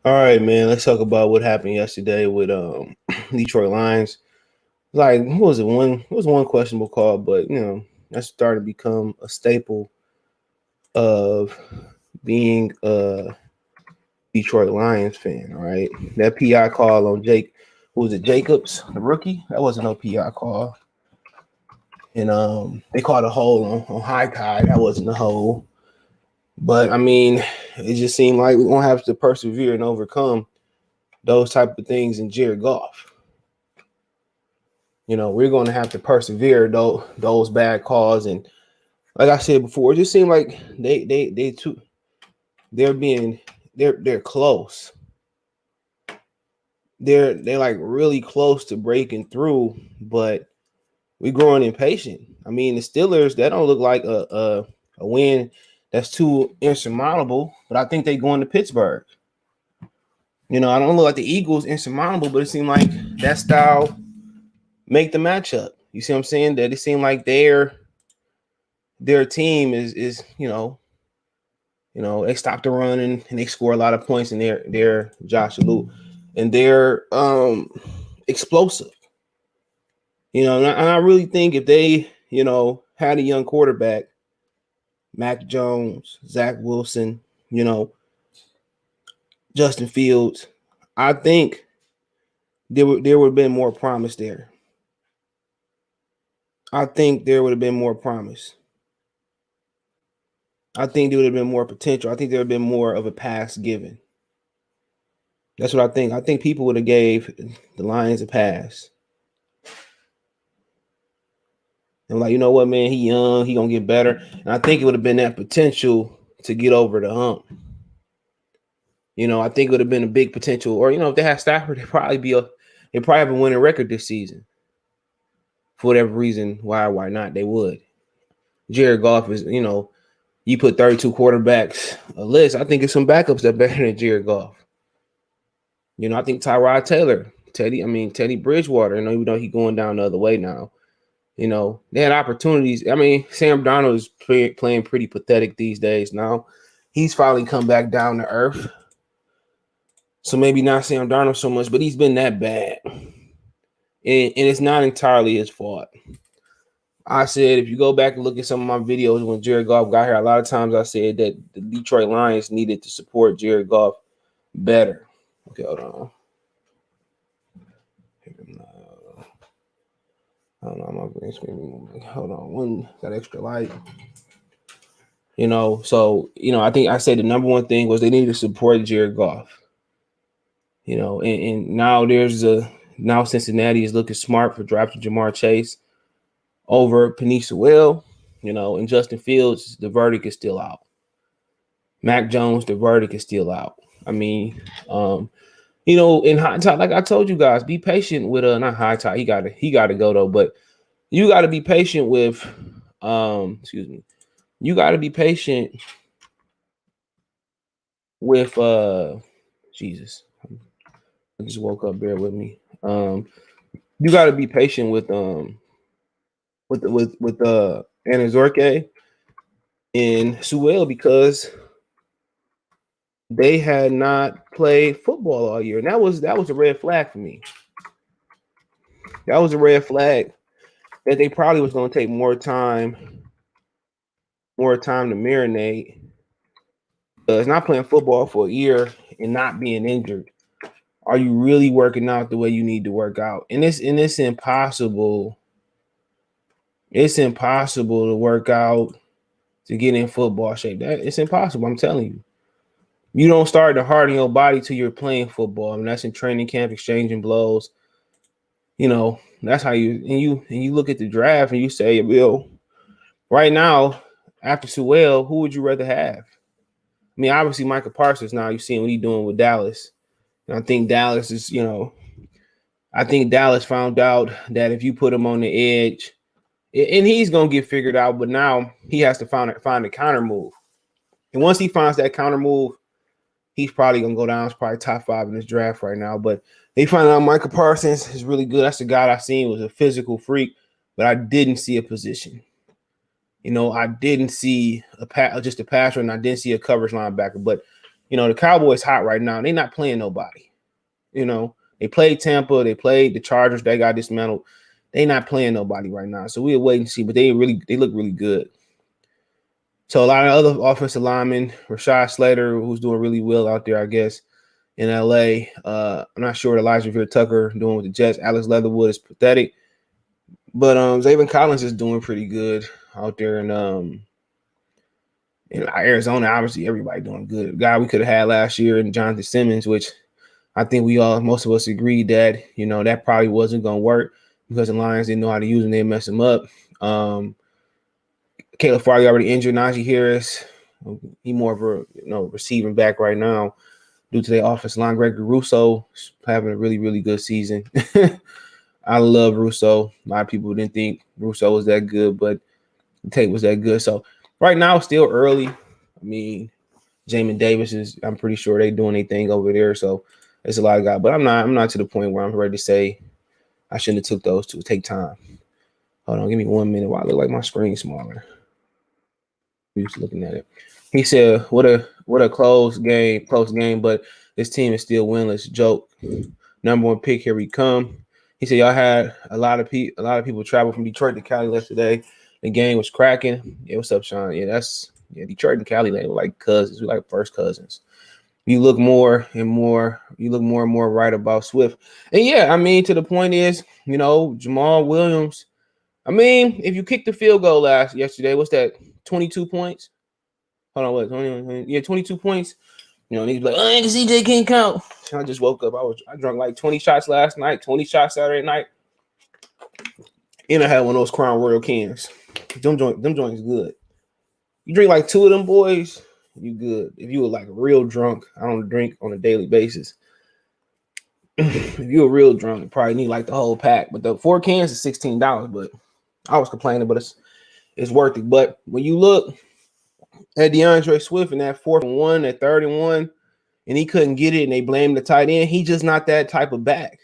All right, man. Let's talk about what happened yesterday with Detroit Lions. Like, who was it? It was one questionable call, but that's starting to become a staple of being a Detroit Lions fan. All right, that PI call on Jake, who was it? Jacobs, the rookie. That wasn't no PI call, and they called a hole on High Tide. That wasn't a hole, but I mean, it just seemed like we're gonna have to persevere and overcome those type of things in Jared Goff. We're going to have to persevere those bad calls. And like I said before, it just seemed like they too they're being they're close. They're like really close to breaking through, but we're growing impatient. I mean, the Steelers, that don't look like a win that's too insurmountable, but I think they going to Pittsburgh. I don't look like the Eagles insurmountable, but it seemed like that style make the matchup. You see what I'm saying? That it seemed like their team is they stop the run and they score a lot of points in their Josh Alou, and they're explosive. And I really think if they had a young quarterback, Mac Jones, Zach Wilson, Justin Fields, I think there would have been more promise there. I think there would have been more promise. I think there would have been more potential. I think there would have been more of a pass given. That's what I think. I think people would have gave the Lions a pass. And like, you know what, man, he young, he gonna get better. And I think it would have been that potential to get over the hump. I think it would have been a big potential. Or, if they had Stafford, they'd probably have a winning record this season. For whatever reason, why not? They would. Jared Goff is, you put 32 quarterbacks a list. I think it's some backups that are better than Jared Goff. I think Tyrod Taylor, Teddy Bridgewater, even though he's going down the other way now. They had opportunities. I mean, Sam Darnold is playing pretty pathetic these days now. He's finally come back down to earth. So maybe not Sam Darnold so much, but he's been that bad. And it's not entirely his fault. I said, if you go back and look at some of my videos when Jared Goff got here, a lot of times I said that the Detroit Lions needed to support Jared Goff better. Okay, hold on. I don't know, my green screen moving. Hold on, one got extra light. So I think I said the number one thing was they needed to support Jared Goff. And now now Cincinnati is looking smart for drafting Jamar Chase over Penei Sewell, and Justin Fields. The verdict is still out. Mac Jones, the verdict is still out. I mean, in High Tide, like I told you guys, be patient with not High Tide. He gotta go though, but you gotta be patient with you gotta be patient with Jesus. I just woke up, bear with me. You gotta be patient with Anazorke and Sewell because they had not played football all year. And that was a red flag for me. That was a red flag that they probably was going to take more time to marinate. It's not playing football for a year and not being injured. Are you really working out the way you need to work out? And it's impossible. It's impossible to work out to get in football shape. It's impossible. I'm telling you. You don't start to harden your body till you're playing football. I mean, that's in training camp, exchanging blows. That's how you look at the draft and you say, Bill, right now, after Sewell, who would you rather have? I mean, obviously Michael Parsons now, you see what he's doing with Dallas. And I think Dallas is, I think Dallas found out that if you put him on the edge, and he's gonna get figured out, but now he has to find a counter move. And once he finds that counter move, he's probably gonna go down. He's probably top 5 in this draft right now. But they find out Michael Parsons is really good. That's the guy I seen was a physical freak, but I didn't see a position. I didn't see just a passer, and I didn't see a coverage linebacker. But The Cowboys hot right now. They're not playing nobody. They played Tampa. They played the Chargers. They got dismantled. They not playing nobody right now. So we'll wait and see. But they look really good. So a lot of other offensive linemen, Rashad Slater, who's doing really well out there, I guess, in LA. I'm not sure what Elijah Vera-Tucker doing with the Jets. Alex Leatherwood is pathetic. But Zayvon Collins is doing pretty good out there in Arizona. Obviously, everybody doing good. The guy we could have had last year, and Jonathan Simmons, which I think most of us agreed that, that probably wasn't going to work because the Lions didn't know how to use him. They messed him up. Caleb Farley already injured. Najee Harris, he more of a receiving back right now due to their offensive line. Gregory Rousseau having a really, really good season. I love Rousseau. A lot of people didn't think Rousseau was that good, but the tape was that good. So right now it's still early. I mean, Jamin Davis I'm pretty sure they doing anything over there. So it's a lot of guys, but I'm not to the point where I'm ready to say I shouldn't have took those two. Take time. Hold on, give me 1 minute while I look like my screen's smaller. Just looking at it. He said, what a close game, but this team is still winless. Joke. Number one pick, here we come. He said, y'all had a lot of people travel from Detroit to Cali yesterday. The game was cracking. Yeah, what's up, Sean? Yeah, Detroit and Cali, they were like cousins. We like first cousins. You look more and more right about Swift. And yeah, I mean, to the point is, Jamal Williams. I mean, if you kicked the field goal yesterday, what's that? 22 points. Hold on, what? 22 points. Niggas be like, oh, CJ can't count. I just woke up. I drank like 20 shots last night, 20 shots Saturday night. And I had one of those Crown Royal cans. Them joints good. You drink like two of them boys, you good. If you were like real drunk, I don't drink on a daily basis. If you were real drunk, you probably need like the whole pack. But the 4 cans is $16. But I was complaining, but it's worth it. But when you look at DeAndre Swift in that 4th and 1, that 3rd and 1, and he couldn't get it, and they blamed the tight end, he just not that type of back.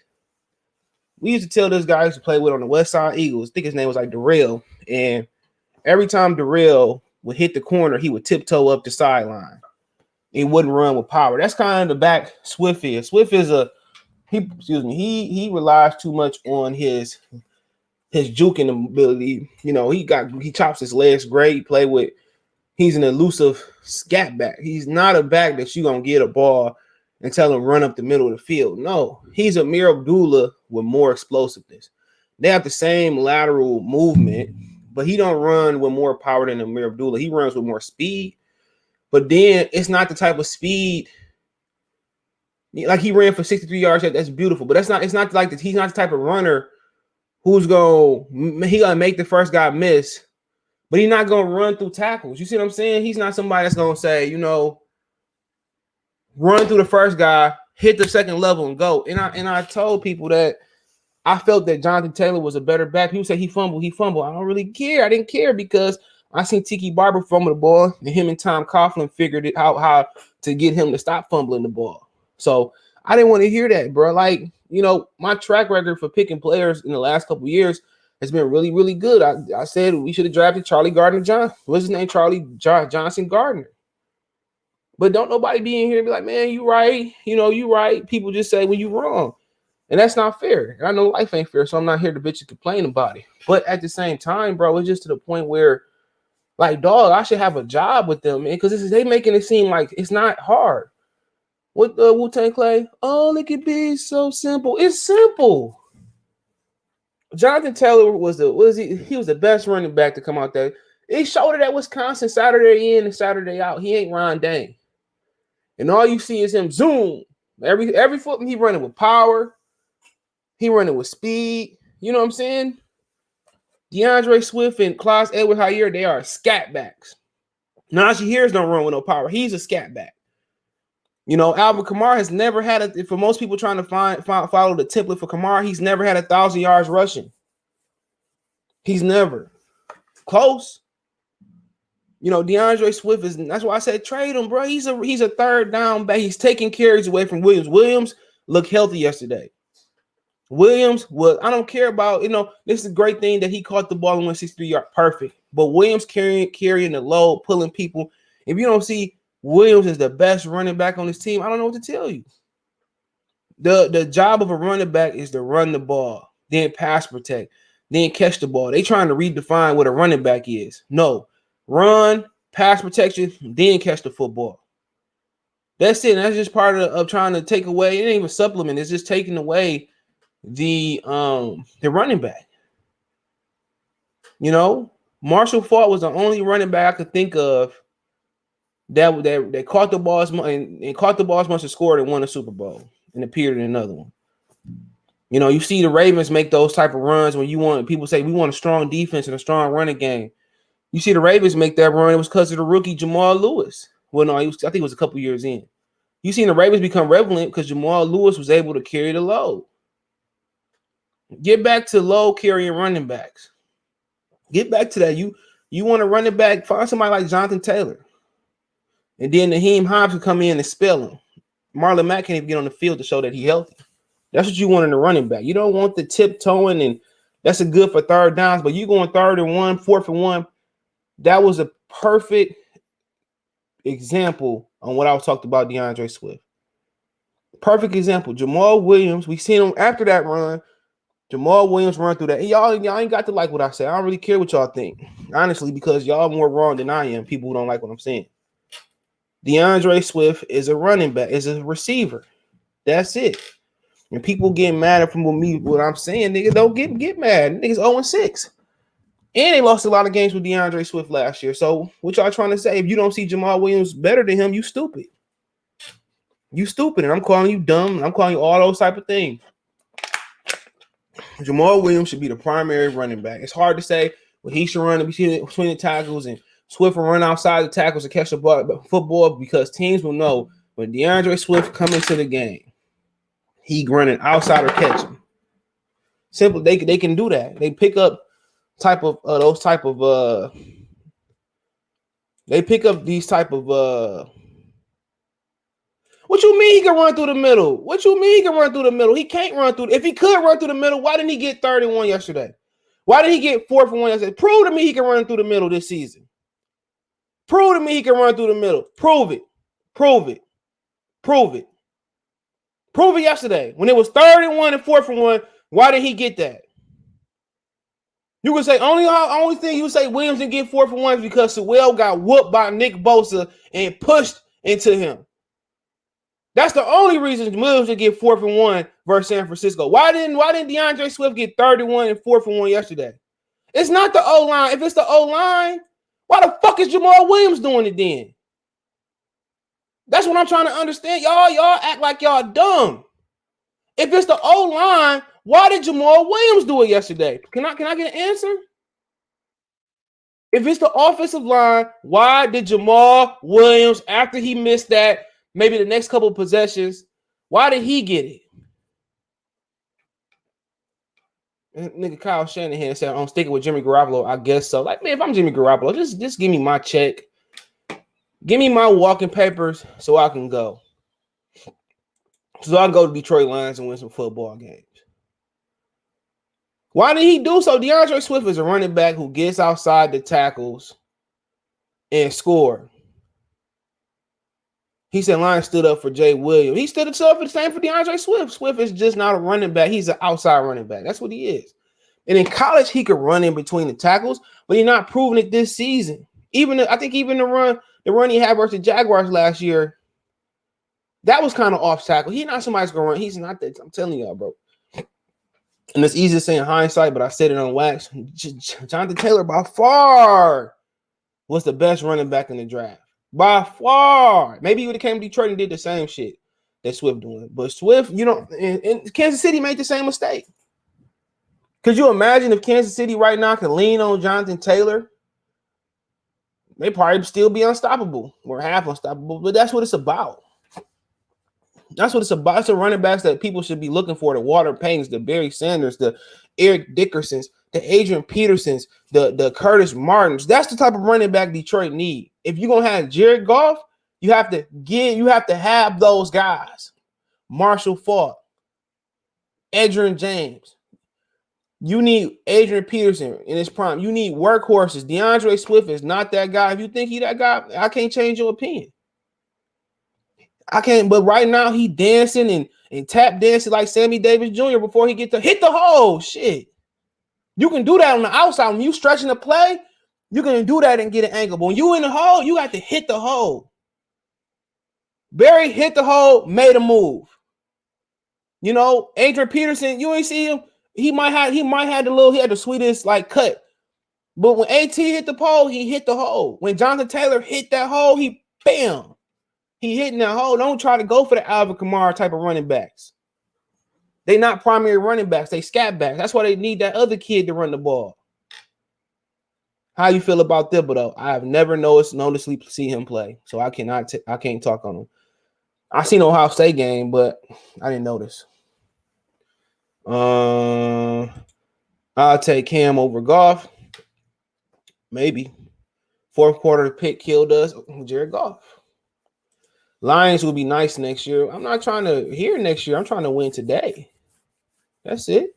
We used to tell this guy to play with on the West Side Eagles. I think his name was like Darrell. And every time Darrell would hit the corner, he would tiptoe up the sideline. He wouldn't run with power. That's kind of the back Swift is. Swift is he relies too much on his juking ability. He chops his legs great. He's an elusive scat back. He's not a back that you're gonna get a ball and tell him run up the middle of the field. No, he's Amir Abdullah with more explosiveness. They have the same lateral movement, but he don't run with more power than Amir Abdullah. He runs with more speed, but then it's not the type of speed. Like he ran for 63 yards. That's beautiful, but it's not like that. He's not the type of runner who's gonna make the first guy miss, but he's not gonna run through tackles. You see what I'm saying? He's not somebody that's gonna say, run through the first guy, hit the second level, and go. And I told people that I felt that Jonathan Taylor was a better back. People say he fumbled. I don't really care. I didn't care because I seen Tiki Barber fumble the ball, and him and Tom Coughlin figured it out how to get him to stop fumbling the ball. So I didn't want to hear that, bro. Like, my track record for picking players in the last couple of years has been really, really good. I said we should have drafted Charlie Gardner-Johnson. What's his name? Charlie Johnson Gardner. But don't nobody be in here and be like, man, you right. You right. People just say when you wrong. And that's not fair. And I know life ain't fair, so I'm not here to bitch and complain about it. But at the same time, bro, it's just to the point where, like, dog, I should have a job with them, man, because they making it seem like it's not hard. What Wu-Tang Clay? Oh, it could be so simple. It's simple. Jonathan Taylor he was the best running back to come out there. He showed it at Wisconsin Saturday in and Saturday out. He ain't Ron Dane. And all you see is him zoom. Every foot he running with power. He running with speed. You know what I'm saying? DeAndre Swift and Clyde Edwards-Helaire, they are scat backs. Najee Harris don't run with no power. He's a scat back. Alvin Kamara has never had for most people trying to follow the template for Kamara, he's never had 1,000 yards rushing. He's never. Close. DeAndre Swift that's why I said trade him, bro. He's a third down back. He's taking carries away from Williams. Williams looked healthy yesterday. Williams I don't care about, this is a great thing that he caught the ball and went 63 yards. Perfect. But Williams carrying the load, pulling people. If you don't see Williams is the best running back on this team. I don't know what to tell you. The job of a running back is to run the ball, then pass protect, then catch the ball. They trying to redefine what a running back is. No, run, pass protection, then catch the football. That's it. That's just part of trying to take away. It ain't even supplement. It's just taking away the running back. You know, Marshall Faulk was the only running back I could think of that caught the balls and caught the balls much and scored and won a Super Bowl and appeared in another one. You know, you see the Ravens make those type of runs when you want people say we want a strong defense and a strong running game. You see the Ravens make that run, it was because of the rookie Jamal Lewis. Well, no, I think it was a couple years in. You seen the Ravens become relevant because Jamal Lewis was able to carry the load. Get back to low carrying running backs. Get back to that. You want to run it back, find somebody like Jonathan Taylor. And then Naheem Hobbs can come in and spell him. Marlon Mack can't even get on the field to show that he's healthy. That's what you want in a running back. You don't want the tiptoeing, and that's a good for third downs, but you going 3rd and 1, 4th and 1. That was a perfect example on what I was talking about DeAndre Swift. Perfect example. Jamal Williams, we seen him after that run. Jamal Williams run through that. And y'all ain't got to like what I say. I don't really care what y'all think, honestly, because y'all more wrong than I am. People who don't like what I'm saying. DeAndre Swift is a running back, is a receiver. That's it. And people getting mad from what I'm saying, nigga, don't get mad. Niggas 0-6. And they lost a lot of games with DeAndre Swift last year. So what y'all trying to say? If you don't see Jamal Williams better than him, you stupid. You stupid. And I'm calling you dumb. I'm calling you all those type of things. Jamal Williams should be the primary running back. It's hard to say when he should run between the tackles and Swift will run outside the tackles and catch the football, because teams will know when DeAndre Swift come into the game, he running outside or catching. Simple, they can do that. They pick up they pick up these type of what you mean he can run through the middle? What you mean he can run through the middle? He can't run through. If he could run through the middle, why didn't he get 3rd and 1 yesterday? Why did he get 4th and 1 yesterday? Prove to me he can run through the middle this season. Prove to me he can run through the middle. Prove it. Prove it. Prove it. Prove it yesterday. When it was 3rd and 1 and 4th and 1, why did he get that? You can say only thing you say Williams didn't get 4th and 1 is because Sewell got whooped by Nick Bosa and pushed into him. That's the only reason Williams didn't get 4th and 1 versus San Francisco. Why didn't DeAndre Swift get 3rd and 1 and 4th and 1 yesterday? It's not the O-line. If it's the O-line, why the fuck is Jamal Williams doing it then? That's what I'm trying to understand. Y'all act like y'all dumb. If it's the O-line, why did Jamal Williams do it yesterday? Can I get an answer? If it's the offensive line, why did Jamal Williams, after he missed that, maybe the next couple of possessions, why did he get it? And nigga Kyle Shanahan said, I'm sticking with Jimmy Garoppolo. I guess so. Like, man, if I'm Jimmy Garoppolo, just give me my check. Give me my walking papers so I can go. So I can go to Detroit Lions and win some football games. Why did he do so? DeAndre Swift is a running back who gets outside the tackles and score. He said Lions stood up for Jay Williams. He stood up for the same for DeAndre Swift. Swift is just not a running back. He's an outside running back. That's what he is. And in college, he could run in between the tackles, but he's not proving it this season. I think the run he had versus the Jaguars last year, that was kind of off tackle. He's not somebody's going to run. He's not that. I'm telling y'all, bro. And it's easy to say in hindsight, but I said it on wax. Jonathan Taylor by far was the best running back in the draft. By far. Maybe he would have came to Detroit and did the same shit that Swift doing. But Swift, and Kansas City made the same mistake. Could you imagine if Kansas City right now could lean on Jonathan Taylor? They probably still be unstoppable or half unstoppable, but that's what it's about. That's what it's about. It's the running backs that people should be looking for. The Walter Paytons, the Barry Sanders, the Eric Dickersons, the Adrian Petersons, the Curtis Martins. That's the type of running back Detroit need. If you're gonna have Jared Goff, you have to have those guys. Marshall Faulk, Edgerrin James. You need Adrian Peterson in his prime. You need workhorses. DeAndre Swift is not that guy. If you think he's that guy, I can't change your opinion. I can't, but right now he dancing and tap dancing like Sammy Davis Jr. before he get to hit the hole. Shit. You can do that on the outside. When you stretching the play, you can do that and get an angle. But when you in the hole, you got to hit the hole. Barry hit the hole, made a move. You know, Adrian Peterson, you ain't see him. He might have he had the sweetest like cut. But when AT hit the pole, he hit the hole. When Jonathan Taylor hit that hole, he bam. He hitting that hole. Don't try to go for the Alvin Kamara type of running backs. They not primary running backs. They scat backs. That's why they need that other kid to run the ball. How you feel about Thibodeau? I have never noticeably see him play, so I can't talk on him. I seen Ohio State game, but I didn't notice. I'll take Cam over Goff. Maybe. Fourth quarter pick killed us. Jared Goff. Lions will be nice next year. I'm not trying to hear next year. I'm trying to win today. That's it.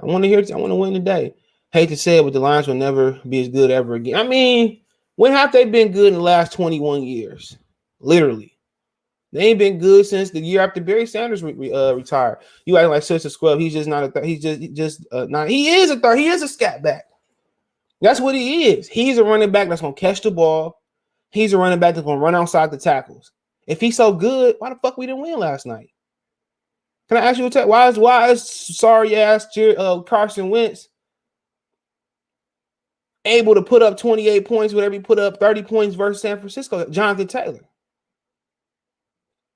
I want to win today. Hate to say it, but the Lions will never be as good ever again. I mean, when have they been good in the last 21 years? Literally. They ain't been good since the year after Barry Sanders retired. You act like Sister Scrub. He's just not a he's just not. He is a third. He is a scat back. That's what he is. He's a running back that's gonna catch the ball. He's a running back that's gonna run outside the tackles. If he's so good, why the fuck we didn't win last night? Can I ask you why is sorry ass Carson Wentz able to put up 28 points whenever he put up 30 points versus San Francisco? Jonathan Taylor.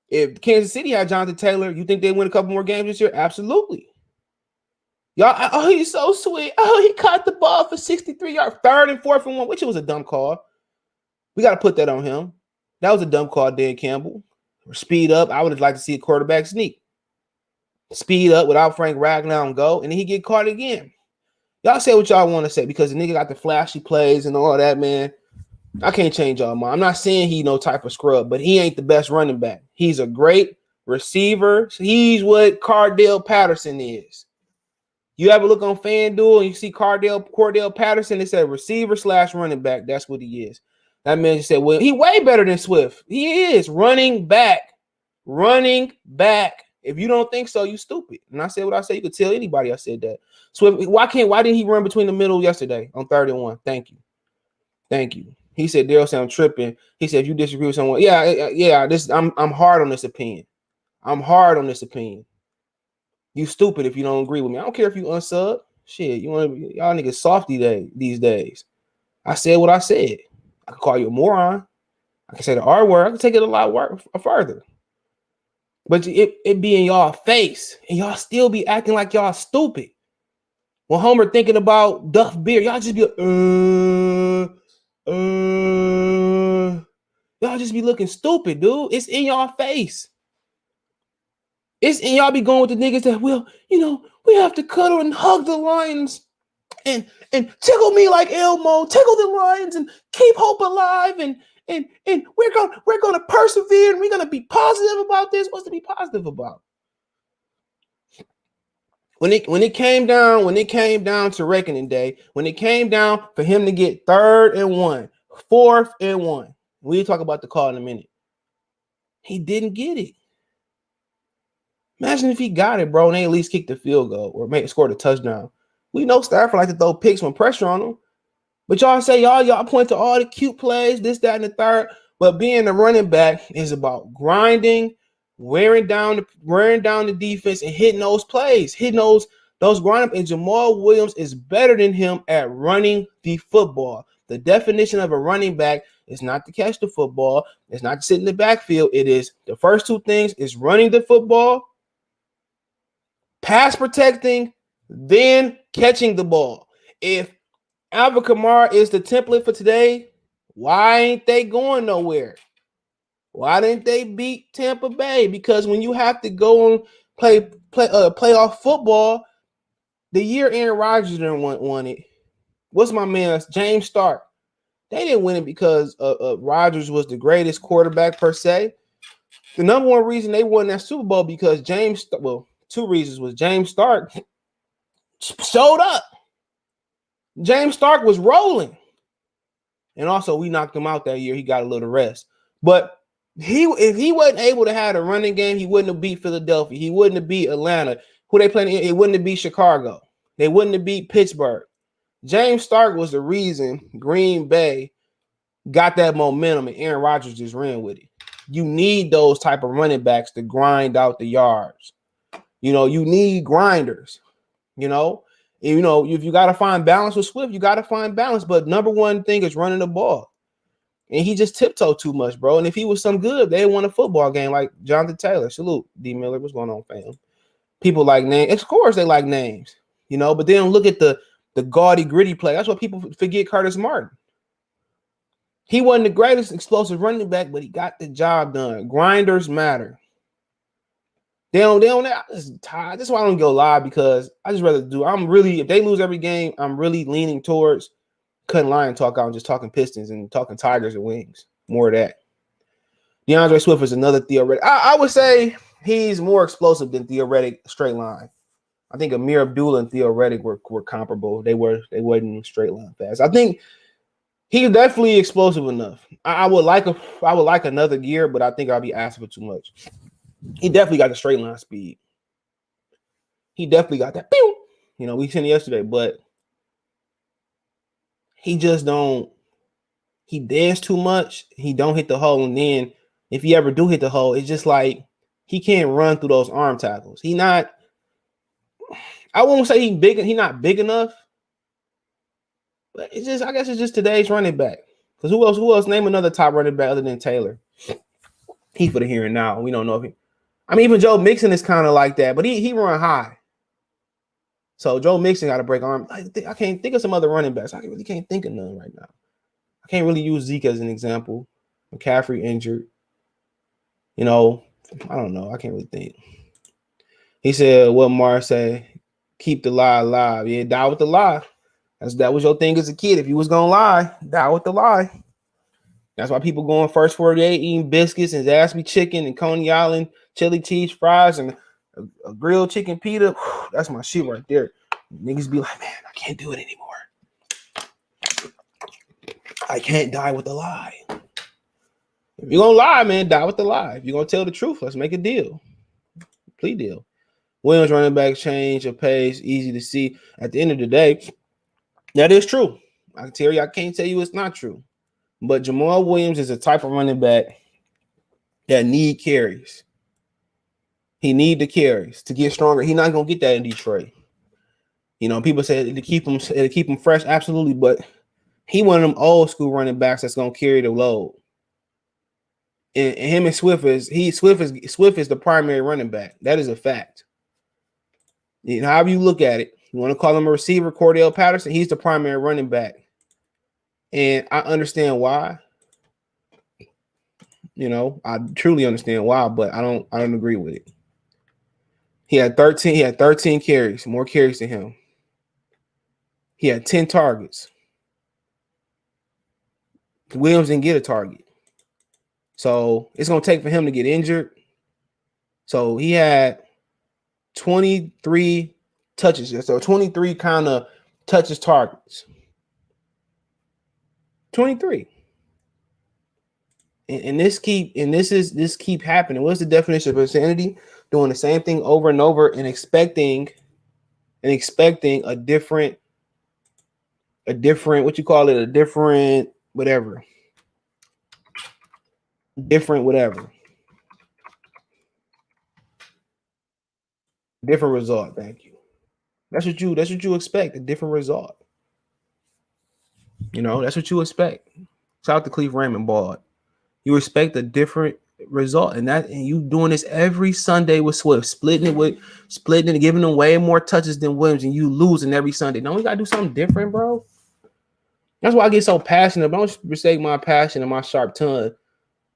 If Kansas City had Jonathan Taylor, you think they win a couple more games this year? Absolutely. Y'all, oh, he's so sweet. Oh, he caught the ball for 63 yards, 3rd and 4th and 1, which was a dumb call. We got to put that on him. That was a dumb call, Dan Campbell. Speed up. I would have liked to see a quarterback sneak. Speed up without Frank Ragnow and go, and then he get caught again. Y'all say what y'all want to say because the nigga got the flashy plays and all that, man. I can't change y'all mind. I'm not saying he no type of scrub, but he ain't the best running back. He's a great receiver. He's what Cordell Patterson is. You ever look on FanDuel and you see Cordell Patterson, it said receiver / running back. That's what he is. That man just said, well, he way better than Swift. He is running back. Running back. If you don't think so, you stupid. And I said what I said. You could tell anybody I said that. Swift, why didn't he run between the middle yesterday on 3rd and 1? Thank you. Thank you. He said, Daryl said I'm tripping. He said, if you disagree with someone, I'm hard on this opinion. I'm hard on this opinion. You stupid if you don't agree with me. I don't care if you unsub. Shit, y'all niggas softy these days. I said what I said. I can call you a moron. I can say the R word. I can take it a lot further. But it be in y'all face, and y'all still be acting like y'all stupid. When Homer thinking about Duff Beer, y'all just be like, y'all just be looking stupid, dude. It's in y'all face. It's in y'all be going with the niggas that, well, we have to cuddle and hug the lions and tickle me like Elmo, tickle the lions and keep hope alive and we're gonna persevere and we're gonna be positive about this. What's to be positive about? When it came down to reckoning day, when it came down for him to get 3rd and 1, 4th and 1, we'll talk about the call in a minute. He didn't get it. Imagine if he got it, bro, and they at least kicked the field goal or scored a touchdown. We know Stafford like to throw picks when pressure on him. But y'all say y'all point to all the cute plays, this, that, and the third. But being a running back is about grinding, wearing down the defense, and hitting those plays, hitting those grind up. And Jamal Williams is better than him at running the football. The definition of a running back is not to catch the football. It's not to sit in the backfield. It is the first two things is running the football, pass protecting, then catching the ball. If Alvin Kamara is the template for today, why ain't they going nowhere? Why didn't they beat Tampa Bay? Because when you have to go and play playoff football, the year Aaron Rodgers didn't won it. What's my man? James Stark. They didn't win it because Rodgers was the greatest quarterback per se. The number one reason they won that Super Bowl because two reasons was James Stark showed up. James Stark was rolling. And also, we knocked him out that year. He got a little rest. But If he wasn't able to have a running game, he wouldn't have beat Philadelphia. He wouldn't have beat Atlanta. Who they playing? It wouldn't have beat Chicago. They wouldn't have beat Pittsburgh. James Stark was the reason Green Bay got that momentum and Aaron Rodgers just ran with it. You need those type of running backs to grind out the yards. You need grinders. If you got to find balance with Swift, you got to find balance. But number one thing is running the ball. And he just tiptoed too much, bro. And if he was some good, they won a football game like Jonathan Taylor. Salute, D. Miller. What's going on, fam? People like names. Of course, they like names, but they don't look at the gaudy, gritty play. That's what people forget. Curtis Martin. He wasn't the greatest explosive running back, but he got the job done. Grinders matter. They don't. That's why I don't go live, because I just rather do. If they lose every game, I'm really leaning towards cutting Lion talk out and just talking Pistons and talking Tigers and Wings. More of that. DeAndre Swift is another theoretic. I would say he's more explosive than theoretic straight line. I think Amir Abdullah and theoretic were comparable. They wasn't straight line fast. I think he's definitely explosive enough. I would like another year, but I think I'll be asking for too much. He definitely got the straight line speed. He definitely got that. We seen it yesterday, but he just don't. He danced too much. He don't hit the hole, and then if he ever do hit the hole, it's just like he can't run through those arm tackles. He not. I won't say he's big. He's not big enough. But I guess it's just today's running back. Because who else? Name another top running back other than Taylor. He for the here and now. We don't know if he. Even Joe Mixon is kind of like that, but he run high. So Joe Mixon got to break arm. I can't think of some other running backs. I really can't think of none right now. I can't really use Zeke as an example. McCaffrey injured. I don't know. I can't really think. He said, what Mars say? Keep the lie alive. Yeah, die with the lie. That was your thing as a kid. If you was going to lie, die with the lie. That's why people going first 48 eating biscuits and Zaxby chicken and Coney Island chili cheese fries and a grilled chicken pita. That's my shit right there. Niggas be like, man, I can't do it anymore. I can't die with a lie. If you're going to lie, man, die with the lie. If you're going to tell the truth, let's make a deal. Plea deal. Williams running back change of pace, easy to see. At the end of the day, that is true. I can tell you, I can't tell you it's not true. But Jamal Williams is a type of running back that need carries. He need the carries to get stronger. He's not going to get that in Detroit. People say to keep him fresh, absolutely, but he one of them old school running backs that's going to carry the load. And him and Swift is the primary running back. That is a fact. However you look at it, you want to call him a receiver, Cordell Patterson, he's the primary running back. And I understand why. I truly understand why, but I don't agree with it. He had 13 carries, more carries than him. He had 10 targets. Williams didn't get a target. So it's going to take for him to get injured. So he had 23 touches. So 23 kind of touches targets. 23. And this keep happening. What's the definition of insanity? Doing the same thing over and over and expecting a different what you call it, a different whatever. Different result. Thank you. That's what you expect, a different result. That's what you expect. Shout out to Cleve Raymond Bald. You expect a different result, and you doing this every Sunday with Swift, splitting and giving them way more touches than Williams, and you losing every Sunday. Don't we gotta do something different, bro? That's why I get so passionate. Don't mistake my passion and my sharp tongue,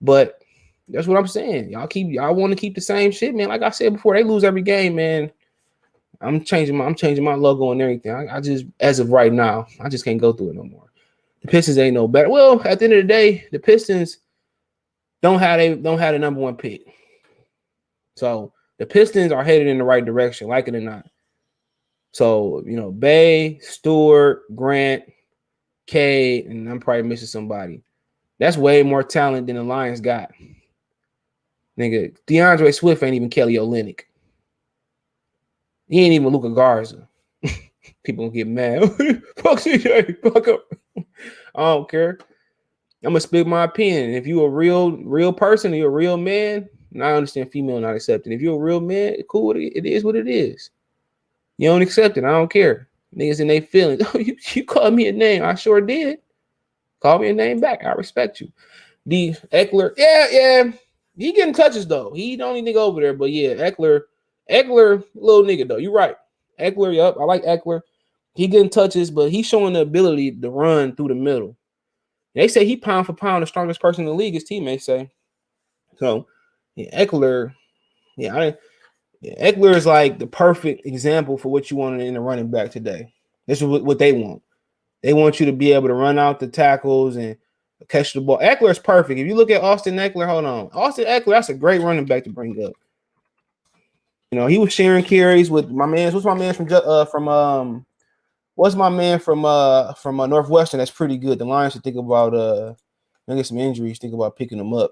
but that's what I'm saying. Y'all want to keep the same shit, man. Like I said before, they lose every game, man. I'm changing my logo and everything. I just, as of right now, I just can't go through it no more. The Pistons ain't no better. Well, at the end of the day, the Pistons don't have the number one pick. So the Pistons are headed in the right direction, like it or not. So, Bay, Stewart, Grant, Cade, and I'm probably missing somebody. That's way more talent than the Lions got. Nigga, DeAndre Swift ain't even Kelly Olynyk. He ain't even Luka Garza. People gonna get mad. Fuck CJ. Fuck up. I don't care. I'm gonna speak my opinion. If you a real person, you're a real man. And I understand female not accepting. If you're a real man, cool. It is what it is. You don't accept it. I don't care. Niggas in their feelings. Oh, you called me a name. I sure did. Call me a name back. I respect you. The Eckler, yeah. He getting touches though. He don't need to go over there, but yeah, Eckler, little nigga though. You're right. Eckler, yup. I like Eckler. He getting touches, but he's showing the ability to run through the middle. They say he pound for pound the strongest person in the league. His teammates say. So, yeah, Eckler, Eckler is like the perfect example for what you want in a running back today. This is what they want. They want you to be able to run out the tackles and catch the ball. Eckler is perfect. If you look at Austin Eckler, hold on. Austin Eckler, that's a great running back to bring up. You know, he was sharing carries with my man. What's my man from Northwestern? That's pretty good. The Lions should think about get some injuries. Think about picking them up.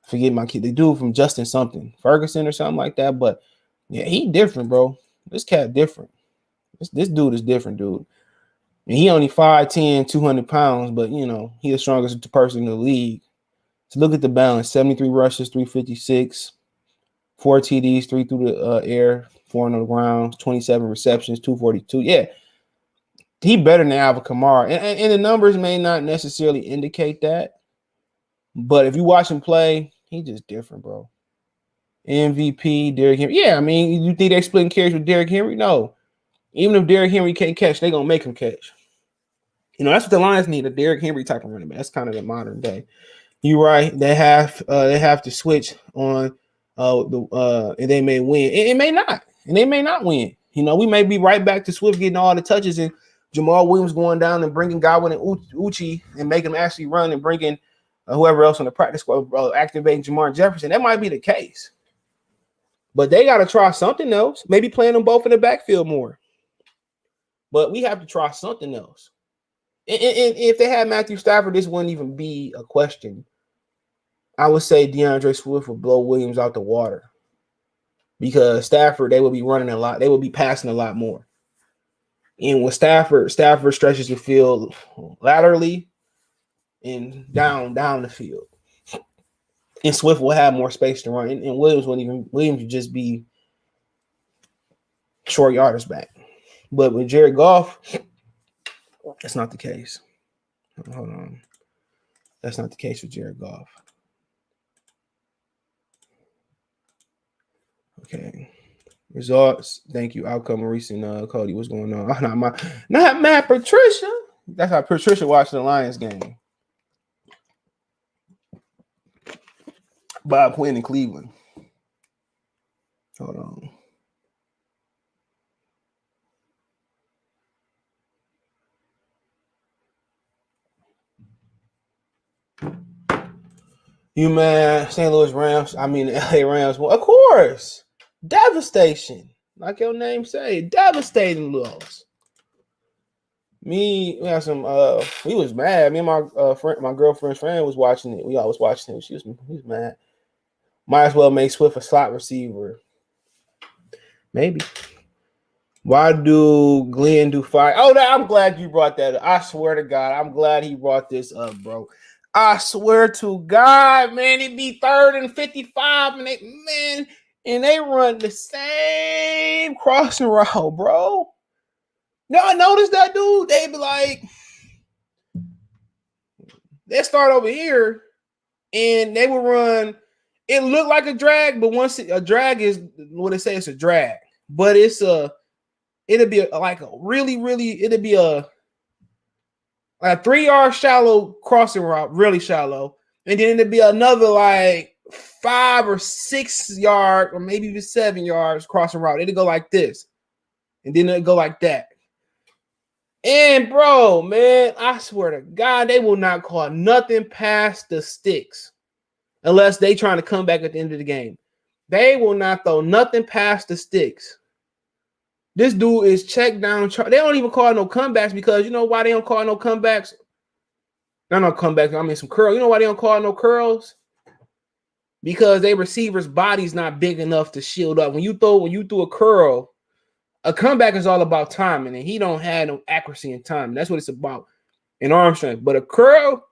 Forget my kid. They do from Justin something, Ferguson or something like that. But yeah, he different, bro. This cat different. This dude is different, dude. And he only 5'10", 200 pounds, but you know, he the strongest person in the league. So look at the balance: 73 rushes, 356, 4 TDs, 3 through the air, 4 on the ground, 27 receptions, 242. Yeah, he better than Alvin Kamara. And the numbers may not necessarily indicate that, but if you watch him play, he's just different, bro. MVP, Derrick Henry. Yeah, I mean, you think they're splitting carries with Derrick Henry? No. Even if Derrick Henry can't catch, they're going to make him catch. You know, that's what the Lions need, a Derrick Henry type of running back. That's kind of the modern day. You're right. They have to switch on and they may win. It may not. And they may not win. You know, we may be right back to Swift getting all the touches and Jamal Williams going down and bringing Godwin and Uchi and making them actually run and bringing whoever else on the practice squad, activating Jamar Jefferson. That might be the case. But they got to try something else. Maybe playing them both in the backfield more. But we have to try something else. And if they had Matthew Stafford, this wouldn't even be a question. I would say DeAndre Swift would blow Williams out the water. Because Stafford, they would be running a lot. They would be passing a lot more. And with Stafford stretches the field laterally and down the field. And Swift will have more space to run. And Williams would just be short yardage back. But with Jared Goff, that's not the case. Hold on. That's not the case with Jared Goff. Okay. Results. Thank you. Outcome. Maurice and Cody. What's going on? Not Matt Patricia. That's how Patricia watched the Lions game. Bob Quinn in Cleveland. Hold on. You man, St. Louis Rams. I mean, LA Rams. Well, of course, devastation. Like your name say, devastating loss. We had some. We was mad. Me and my friend, my girlfriend's friend, was watching it. We all was watching it. He was mad. Might as well make Swift a slot receiver. Maybe. Why do Glenn do fire? Oh, I'm glad you brought that up. I swear to God, I'm glad he brought this up, bro. I swear to God, man, it'd be 3rd and 55, and they run the same crossing route, bro. Y'all notice that, dude? They be like, they start over here, and they will run. It looked like a drag, but once a drag is what they say, it's a drag, but it'll be it'll be a 3-yard shallow crossing route, really shallow. And then it'd be another like 5 or 6 yard, or maybe even 7 yards crossing route. It'd go like this. And then it'd go like that. And bro, man, I swear to God, they will not call nothing past the sticks unless they trying to come back at the end of the game. They will not throw nothing past the sticks. This dude is checked down. They don't even call no comebacks because you know why they don't call no comebacks? No comebacks. I mean some curls. You know why they don't call no curls? because they receiver's body's not big enough to shield up. When you throw a curl, a comeback is all about timing, and he don't have no accuracy and time. That's what it's about in arm strength. But a curl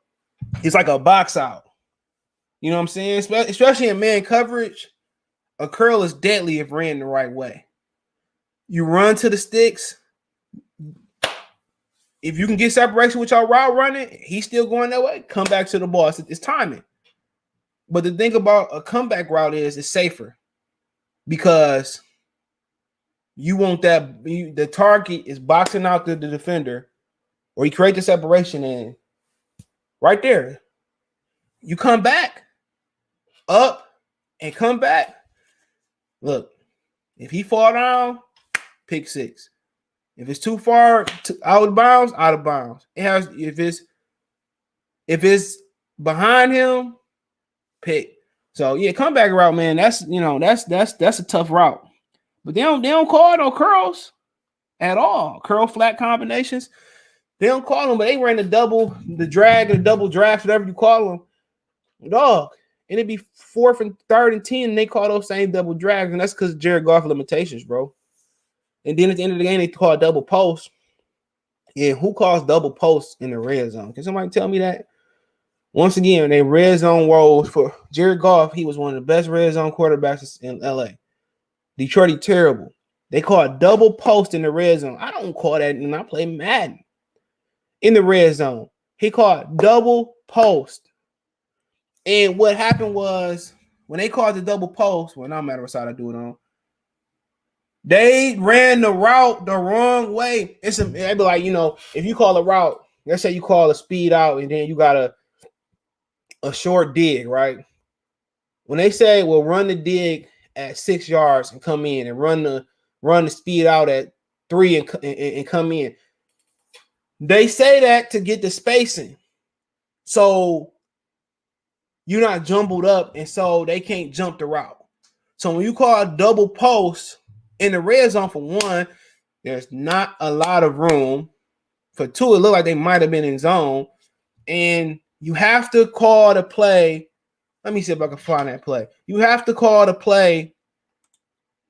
is like a box out. You know what I'm saying? Especially in man coverage, a curl is deadly if ran the right way. You run to the sticks. If you can get separation with your route running, he's still going that way. Come back to the ball. It's timing. But the thing about a comeback route is it's safer because you want the target is boxing out the defender, or you create the separation, and right there, you come back up and come back. Look, if he fall down, pick six. If it's too far out of bounds, out of bounds. It has if it's behind him, pick. So yeah, comeback route, man. That's a tough route. But they don't call it no curls at all. Curl flat combinations. They don't call them, but they ran the double draft, whatever you call them. Dog. And it'd be 4th and 3rd and 10, and they call those same double drags, and that's because Jared Goff limitations, bro. And then at the end of the game, they call it double post. Yeah, who calls double post in the red zone? Can somebody tell me that? Once again, they red zone roles for Jared Goff. He was one of the best red zone quarterbacks in LA. Detroit, he terrible. They call it double post in the red zone. I don't call that when I play Madden. In the red zone, he called double post. And what happened was when they called the double post, well, no matter what side I do it on, they ran the route the wrong way. It'd be like, if you call a route, let's say you call a speed out and then you got a short dig, right? When they say, well, run the dig at 6 yards and come in, and run the speed out at 3 and come in, they say that to get the spacing. So you're not jumbled up, and so they can't jump the route. So when you call a double post in the red zone, for one, there's not a lot of room. For two, it looked like they might have been in zone. And you have to call the play. Let me see if I can find that play. You have to call the play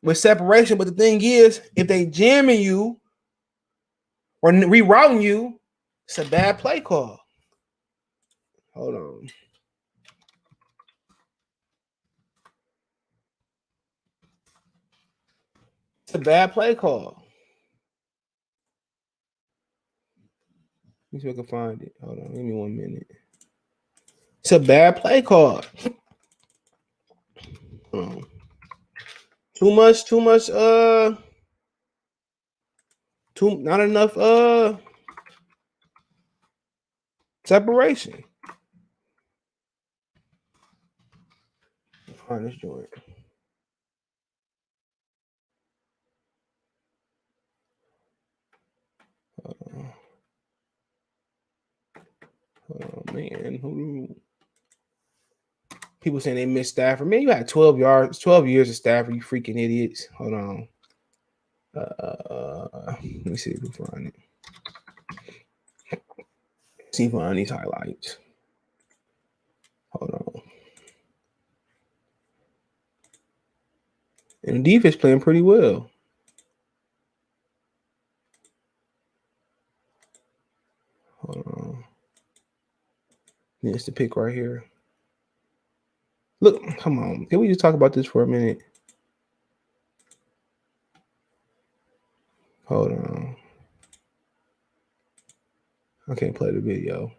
with separation. But the thing is, if they jamming you or rerouting you, it's a bad play call. Hold on. It's a bad play call. Let me see if I can find it. Hold on. Give me 1 minute. It's a bad play call. Not enough separation. Find this joint. Oh man, people saying they missed Stafford. Man, you had 12 years of Stafford, you freaking idiots. Hold on. Let me see if we can find it. See if we find these highlights. Hold on. And the defense playing pretty well. Hold on. It's the pick right here. Look, come on. Can we just talk about this for a minute? Hold on. I can't play the video.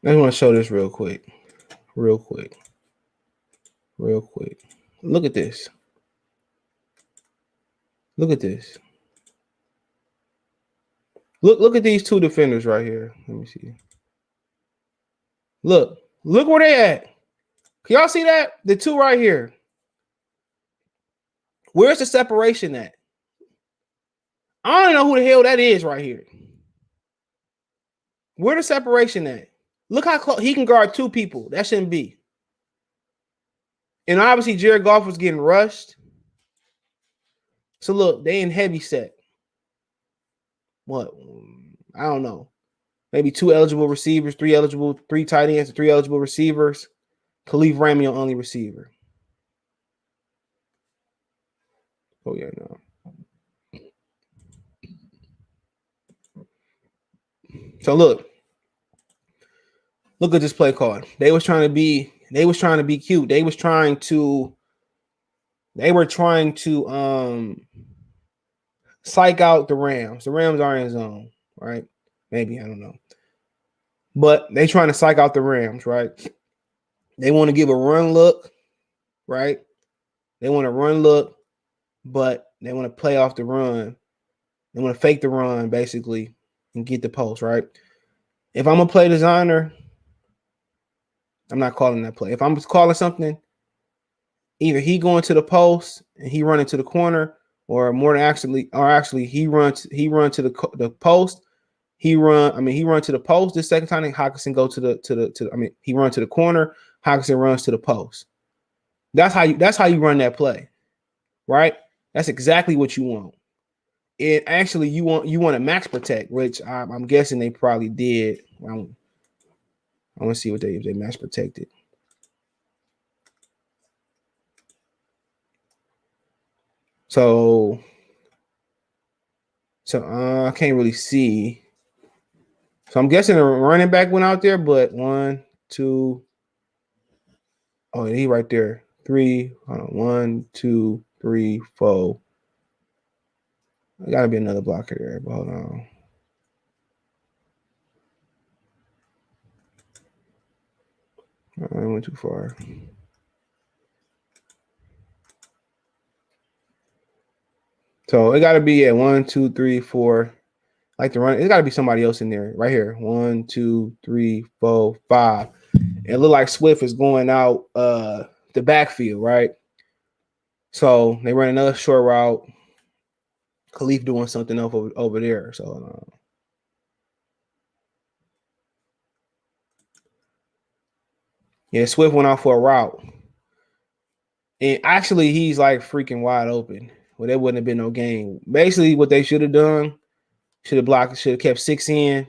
I just want to show this real quick. Real quick. Look at this. Look at this. Look at these two defenders right here. Let me see. Look where they at. Can y'all see that? The two right here. Where's the separation at? I don't know who the hell that is right here. Where the separation at? Look how close he can guard two people. That shouldn't be. And obviously Jared Goff was getting rushed. So look, they in heavy set. What? I don't know. maybe 2 eligible receivers, 3 tight ends, and 3 eligible receivers. Khalif Raymond your only receiver. Oh yeah, no. So look at this play card. They was trying to be cute. They were trying to psych out the Rams. The Rams are in zone, right? Maybe, I don't know. But they trying to psych out the Rams, right? They want to give a run look, right? They want to run look, but they want to play off the run. They want to fake the run, basically, and get the post, right? If I'm a play designer, I'm not calling that play. If I'm calling something, either he going to the post and he running to the corner, or he run to the post. He run to the post. The second time, Hockenson go he run to the corner. Hockenson runs to the post. That's how you run that play, right? That's exactly what you want. And actually, you want to max protect, which I'm guessing they probably did. I want to see if they max protected. So I can't really see. So I'm guessing the running back went out there, but 1, 2. Oh, he right there. 3. Hold on. 1, 2, 3, 4. There gotta be another blocker there, but hold on. I went too far. So it gotta be at 1, 2, 3, 4. Like the run, it gotta be somebody else in there. Right here. 1, 2, 3, 4, 5. It looked like Swift is going out the backfield, right? So they run another short route. Khalif doing something else over there. So yeah, Swift went out for a route. And actually, he's like freaking wide open. Well, there wouldn't have been no game. Basically, what they should have done, should have kept 6 in.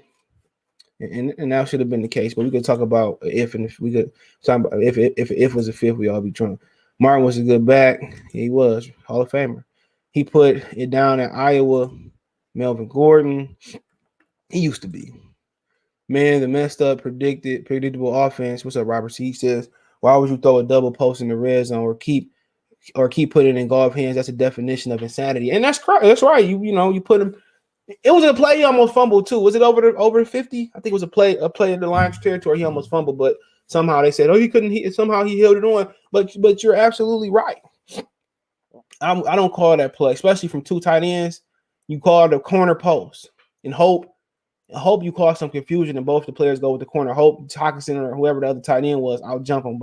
And that should have been the case. But we could talk about if we could talk about if was a fifth, we all be drunk. Martin was a good back. He was Hall of Famer. He put it down at Iowa. Melvin Gordon. He used to be. Man, the messed up, predictable offense. What's up, Robert C? He says, why would you throw a double post in the red zone or keep putting it in golf hands? That's a definition of insanity. And that's correct. That's right. You put him. It was a play he almost fumbled too. Was it over 50? I think it was a play in the Lions territory. He almost fumbled, but somehow they said, oh, he couldn't. Somehow he held it on. But you're absolutely right. I don't call that play, especially from 2 tight ends. You call the corner post and hope you cause some confusion and both the players go with the corner. Hope Hockenson or whoever the other tight end was, I'll jump him.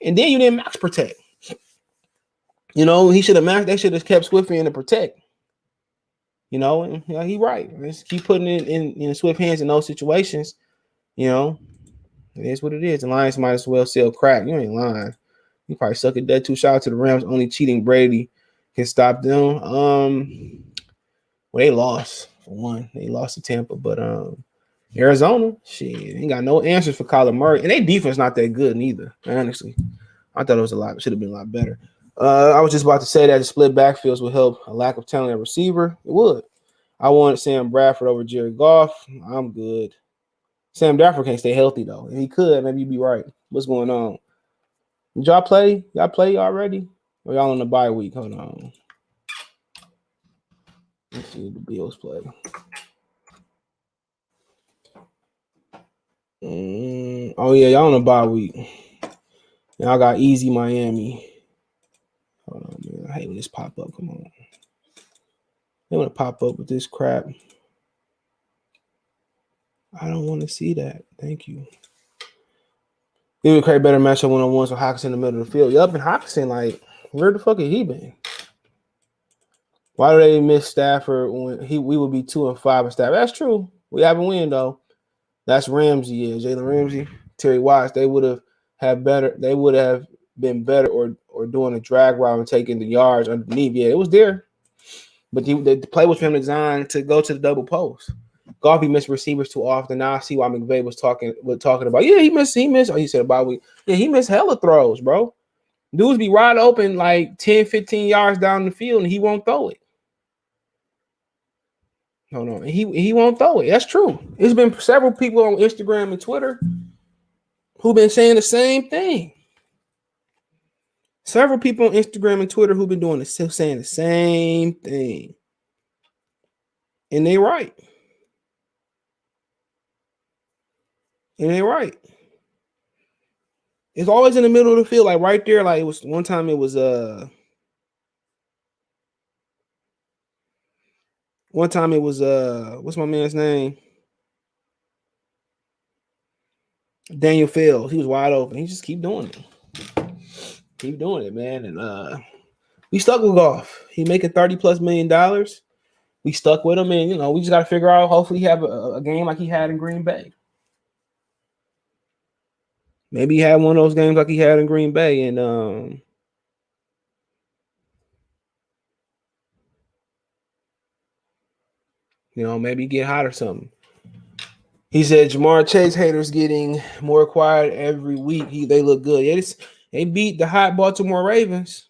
And then you didn't max protect. He should have maxed. They should have kept Swift in to protect. And he right. Let's keep putting it in Swift hands in those situations. It is what it is. The Lions might as well sell crack. You ain't lying. You probably suck at that too. Shout out to the Rams. Only cheating Brady can stop them. Well, they lost for one. They lost to Tampa, but Arizona, shit, ain't got no answers for Kyler Murray, and their defense not that good neither. Honestly, I thought it should have been a lot better. I was just about to say that the split backfields would help a lack of talent at receiver. It would. I wanted Sam Bradford over Jared Goff. I'm good. Sam Bradford can't stay healthy though. If he could, maybe you'd be right. What's going on? Did y'all play? Y'all play already? Or y'all on the bye week? Hold on. Let's see the Bills play. Oh yeah, y'all on a bye week. Y'all got easy Miami. Hold on, man. I hate when this pop up. Come on. They want to pop up with this crap. I don't want to see that. Thank you. It would create better matchup one-on-one so Hockenson in the middle of the field. Yup, and Hockenson, like, where the fuck has he been? Why do they miss Stafford when we would be 2-5 in Stafford? That's true. We have a win though. That's Ramsey, yeah. Jalen Ramsey, Terry Watts. They would have been better or doing a drag route and taking the yards underneath. Yeah, it was there. But the play was for him designed to go to the double post. Golf, he missed receivers too often. Now I see why McVay was talking about. Yeah, he missed. Oh, he said about we. Yeah, he missed hella throws, bro. Dudes be wide open like 10, 15 yards down the field, and he won't throw it. No, he won't throw it. That's true. There's been several people on Instagram and Twitter who've been saying the same thing. Several people on Instagram and Twitter who've been doing this, saying the same thing, and they right. And they right. It's always in the middle of the field, like right there. Like it was one time. It was one time. It was what's my man's name? Daniel Fields. He was wide open. He just keep doing it. Keep doing it, man. And we stuck with Golf. He making $30+ million. We stuck with him, and we just got to figure out. Hopefully, he have a game like he had in Green Bay. Maybe he had one of those games like he had in Green Bay, and maybe get hot or something. He said Jamar Chase haters getting more quiet every week. They look good. Yeah, they beat the hot Baltimore Ravens.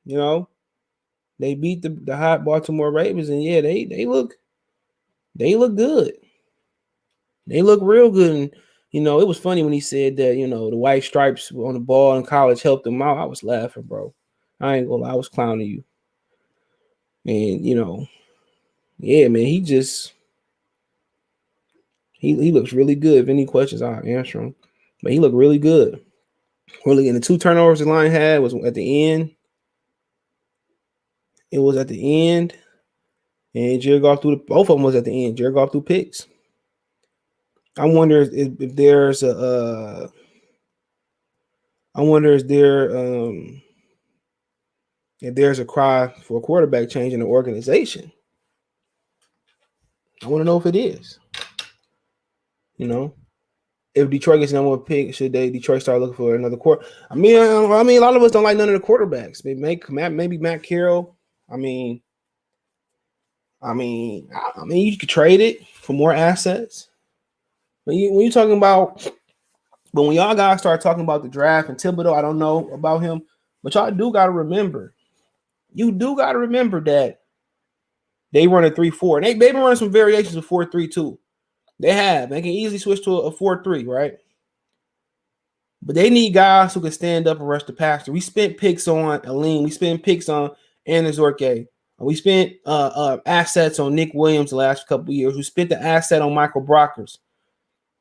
They beat the hot Baltimore Ravens, and yeah, they look good. They look real good. And it was funny when he said that the white stripes on the ball in college helped him out. I was laughing, bro. I ain't gonna lie, I was clowning you. And yeah, man, he looks really good. If any questions, I'll answer them. But he looked really good. Really, and the 2 turnovers the line had was at the end. It was at the end, and Jared Goff both of them was at the end. Jared Goff threw picks. I wonder if there's a. I wonder if there's a cry for a quarterback change in the organization. I want to know if it is. If Detroit gets number 1 pick, should Detroit start looking for another quarter? I mean, a lot of us don't like none of the quarterbacks. Maybe Matt Carroll. I mean, you could trade it for more assets. When you're talking about, but when y'all guys start talking about the draft and Thibodeau, I don't know about him, but y'all do got to remember. You do got to remember that they run a 3-4, and they've been running some variations of 4-3-2. They can easily switch to a 4-3, right? But they need guys who can stand up and rush the passer. We spent picks on Aline. We spent picks on Anna Zorke. We spent assets on Nick Williams the last couple of years. We spent the asset on Michael Brockers.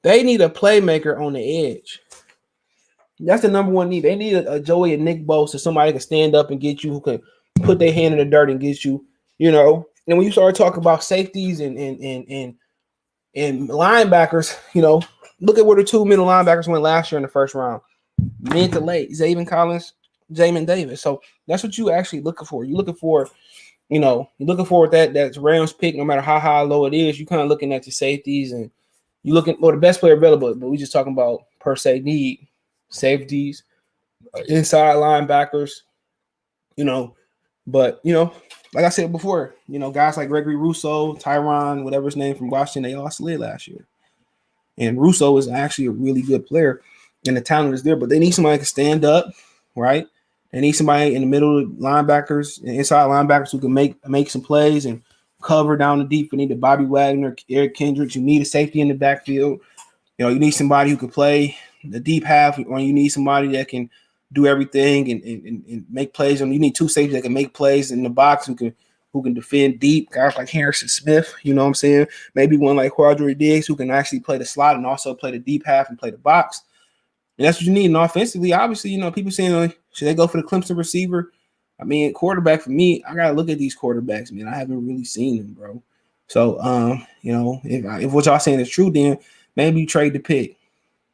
They need a playmaker on the edge. That's the number one need. They need a Joey and Nick Bosa, somebody who can stand up and get you, who can put their hand in the dirt and get you, And when you start talking about safeties and linebackers, look at where the 2 middle linebackers went last year in the first round. Mid to late. Zaven Collins, Jamin Davis. So that's what you actually looking for. You're looking for, you're looking for that Rams pick, no matter how high or low it is. You're kind of looking at your safeties and you're looking for the best player available. But we just talking about per se need safeties, inside linebackers, But like I said before, guys like Gregory Rousseau, Tyron, whatever his name from Washington, they all slid last year. And Rousseau is actually a really good player, and the talent is there. But they need somebody who can stand up, right? They need somebody in the middle of linebackers and inside linebackers who can make some plays and cover down the deep. You need a Bobby Wagner, Eric Kendricks. You need a safety in the backfield. You need somebody who can play the deep half, or you need somebody that can do everything and make plays. And you need 2 safeties that can make plays in the box who can defend deep. Guys like Harrison Smith, you know what I'm saying? Maybe one like Quadri Diggs who can actually play the slot and also play the deep half and play the box. And that's what you need. And offensively, obviously, people saying, should they go for the Clemson receiver? I mean, quarterback for me, I gotta look at these quarterbacks, man. I haven't really seen them, bro. So, if what y'all saying is true, then maybe you trade the pick.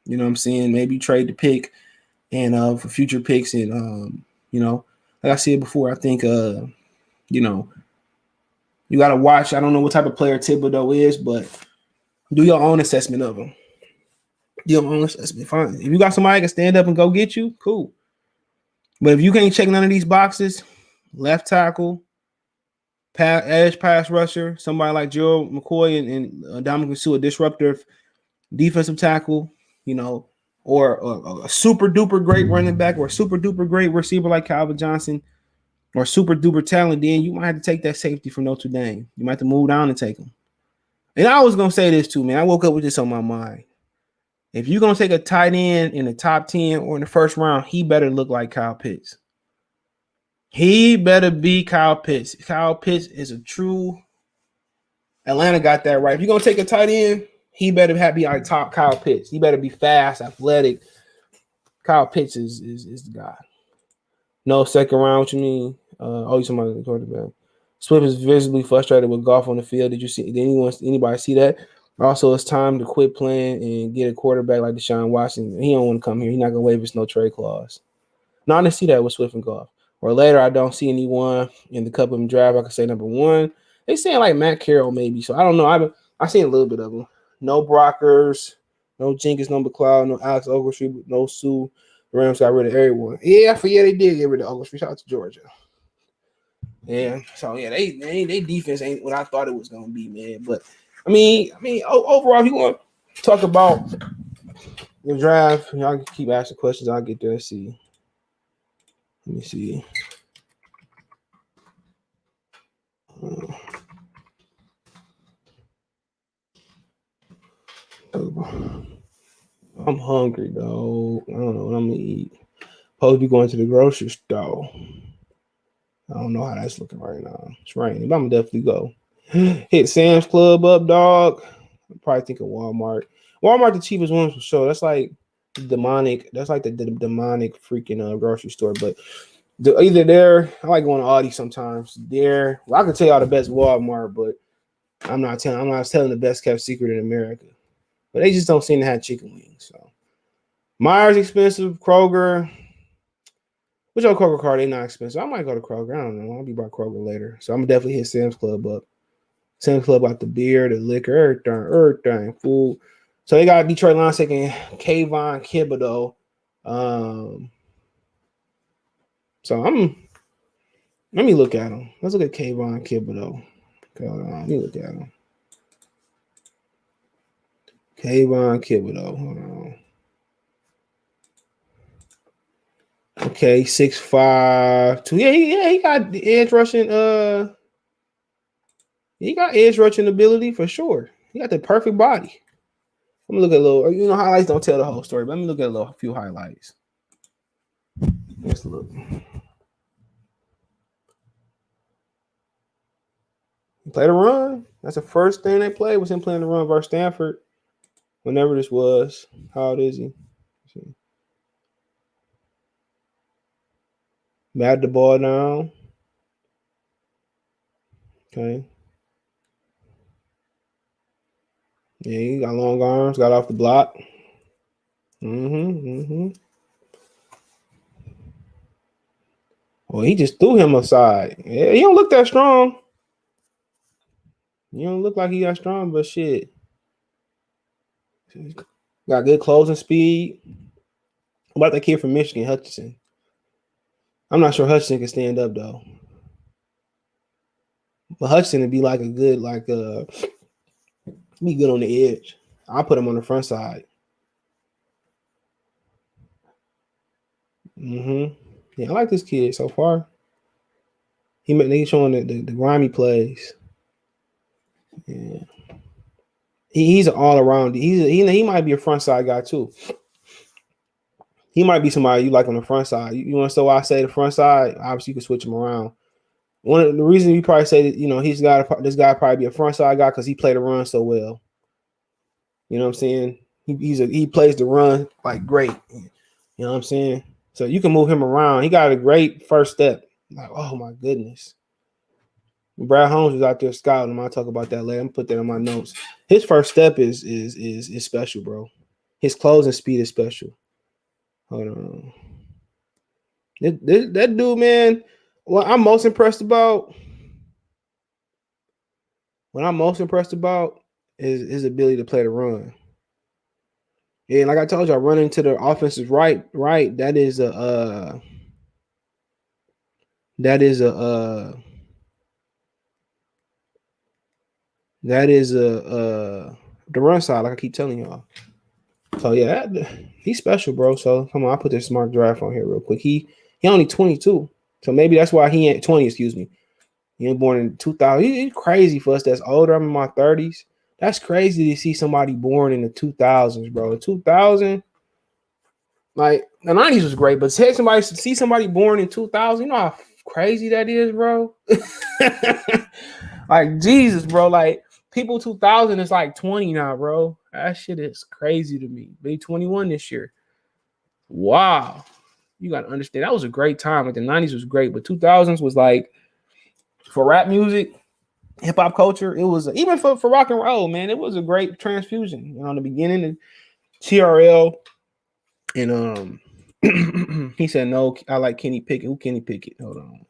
You know what I'm saying? Maybe you trade the pick and for future picks. And like I said before, I think you gotta watch. I don't know what type of player Thibodeau is, but do your own assessment of him. Do your own assessment. Fine. If you got somebody that can stand up and go get you, cool. But if you can't check none of these boxes, left tackle, edge pass rusher, somebody like Gerald McCoy and Dominic Sue, a disruptive defensive tackle, you know, or a super duper great running back or a super duper great receiver like Calvin Johnson or super duper talent, then you might have to take that safety from Notre Dame. You might have to move down and take him. And I was going to say this too, man. I woke up with this on my mind. If you're going to take a tight end in the top 10 or in the first round, he better look like Kyle Pitts. He better be Kyle Pitts. Kyle Pitts is a true. Atlanta got that right. If you're going to take a tight end, he better be like top Kyle Pitts. He better be fast, athletic. Kyle Pitts is the guy. No second round, what you mean? Oh, you're talking about the quarterback. Swift is visibly frustrated with golf on the field. Did you see? Did anybody see that? Also, it's time to quit playing and get a quarterback like Deshaun Watson. He don't want to come here. He's not gonna waive his no trade clause. No, I didn't see that with Swift and golf. Or later, I don't see anyone in the cup of them draft. I could say number one. They saying like Matt Carroll maybe. So I don't know. I seen a little bit of them. No Brockers, no Jenkins, no McLeod, no Alex Ogletree, no Sue. The Rams got rid of everyone. Yeah, they did get rid of Ogletree. Shout out to Georgia. Yeah, so yeah, they defense ain't what I thought it was gonna be, man. But I mean, overall, if you want to talk about the draft, y'all can keep asking questions. I'll get there and see. Let me see. I'm hungry, though. I don't know what I'm gonna eat. Supposed to be going to the grocery store. I don't know how that's looking right now. It's raining, but I'm gonna definitely go. Hit Sam's Club up, dog. I'm probably thinking Walmart. Walmart the cheapest one for sure. That's like demonic. That's like the demonic freaking grocery store. But either there, I like going to Aldi sometimes. There, well, I can tell y'all the best Walmart, but I'm not telling the best kept secret in America. But they just don't seem to have chicken wings. So Meijer's expensive. Kroger. Which old Kroger card? They not expensive. I might go to Kroger. I don't know. I'll be by Kroger later. So I'm gonna definitely hit Sam's Club up. Sam's Club got the beer, the liquor, everything, food. So they got Detroit Lions taking Kayvon Thibodeaux. So let me look at him. Let's look at Kayvon Thibodeaux. Okay, let me look at him. Kayvon Thibodeaux. Hold on. Okay, 6'5". Yeah, he got the edge rushing. He got edge rushing ability for sure. He got the perfect body. Let me look at a little. Highlights don't tell the whole story. But let me look at a few highlights. Let's look. He played a run. That's the first thing they played was him playing the run versus Stanford. Whenever this was. How old is he? Bat the ball down. Okay. Yeah, he got long arms. Got off the block. Well, he just threw him aside. Yeah, he don't look that strong. You don't look like he got strong, but shit. Got good closing speed. What about that kid from Michigan, Hutchinson? I'm not sure Hutchinson can stand up though. But Hutchinson would be like a good, be good on the edge. I'll put him on the front side. Yeah, I like this kid so far. He's showing the grimy plays. Yeah. He's an all around. He might be a front side guy too. He might be somebody you like on the front side. You want to know why I say the front side? Obviously, you can switch him around. One of the reasons you probably say that, this guy probably be a front side guy because he played the run so well. You know what I'm saying? He plays the run like great. You know what I'm saying? So you can move him around. He got a great first step. Like, oh my goodness. Brad Holmes was out there scouting. I'll talk about that later. I'm put that in my notes. His first step is special, bro. His closing speed is special. Hold on. That dude, man. What I'm most impressed about is his ability to play the run. And like I told you, running to the offensive right. That is a That is the run side, like I keep telling y'all. So yeah, he's special, bro. So come on, I put this smart draft on here real quick. He only 22, so maybe that's why he ain't 20. Excuse me. He was born in 2000. He's crazy for us that's older. I'm in my 30s. That's crazy to see somebody born in the 2000s, bro. 2000, like the 90s was great, but see somebody born in 2000, you know how crazy that is, bro. Like Jesus, bro. Like people 2000 is like 20 now, bro. That shit is crazy to me. Be 21 this year. Wow. You gotta understand that was a great time. Like the 90s was great, but 2000s was like for rap music, hip hop culture, it was even for rock and roll, man. It was a great transfusion. You know, in the beginning, TRL and he said no. I like Kenny Pickett. Who Kenny Pickett? Hold on.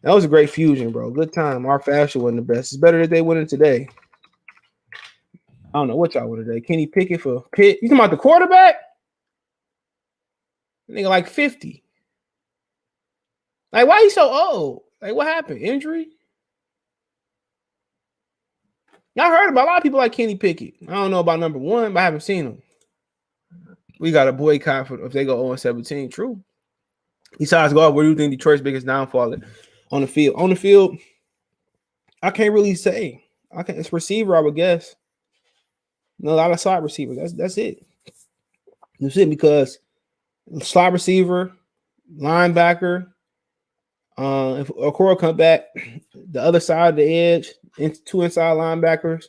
That was a great fusion, bro. Good time. Our fashion wasn't the best. It's better that they winning today. I don't know what y'all want today. Kenny Pickett for Pitt. You talking about the quarterback? Nigga like 50. Like, why he so old? Like, what happened? Injury? Y'all heard about a lot of people like Kenny Pickett. I don't know about number one, but I haven't seen him. We got a boycott for if they go 0-17. True. Besides golf, what do you think Detroit's biggest downfall on the field? On the field, I can't really say. It's receiver, I would guess. A lot of slot receivers. That's it. That's it because slot receiver, linebacker. If Okoro come back, the other side of the edge, two inside linebackers,